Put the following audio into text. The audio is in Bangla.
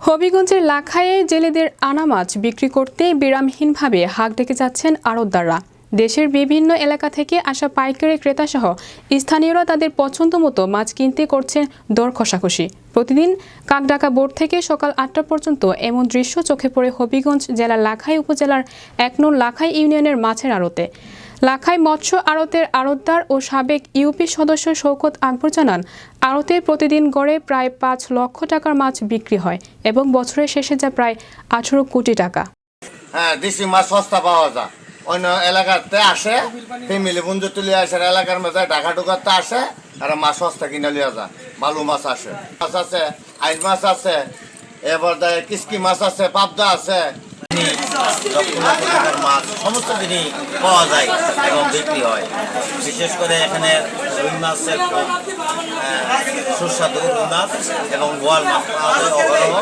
হবিগঞ্জের লাখাইয়ে জেলেদের আনা মাছ বিক্রি করতে বিরামহীনভাবে হাঁক ডেকে যাচ্ছেন আড়তদাররা। দেশের বিভিন্ন এলাকা থেকে আসা পাইকারি ক্রেতাসহ স্থানীয়রা তাদের পছন্দমতো মাছ কিনতে করছেন দর কষাকষি। প্রতিদিন কাকডাকা বোট থেকে সকাল ৮টা পর্যন্ত এমন দৃশ্য চোখে পড়ে হবিগঞ্জ জেলার লাখাই উপজেলার ১ নং লাখাই ইউনিয়নের মাছের আড়তে। লাখাই মৎস্য আড়তের আড়তদার ও সাবেক ইউপি সদস্য শওকত আকবর জানান, আড়তে প্রতিদিন গড়ে প্রায় ৫ লক্ষ টাকার মাছ বিক্রি হয় এবং বছরের শেষে যা প্রায় ১৮ কোটি টাকা। হ্যাঁ, দেশি মাছ সস্তা পাওয়া যায়। অন্য এলাকাতে আসে ফ্যামিলি বন্ধু তুলে আসে, এলাকার মধ্যে ঢাকা ঢুকাতে আসে আর মাছ সস্তা কিনে লিয়া যায়। ভালো মাছ আসে, মাছ আছে, আইস মাছ আছে, এবার কিসকি মাছ আছে, পাবদা আছে। মাছ সমস্ত দিনই পাওয়া যায় এবং বিক্রি হয়। বিশেষ করে এখানে রুই মাছের সুস্বাদু রুই মাছ এবং বোয়াল মাছ পাওয়া যায় অহরহ।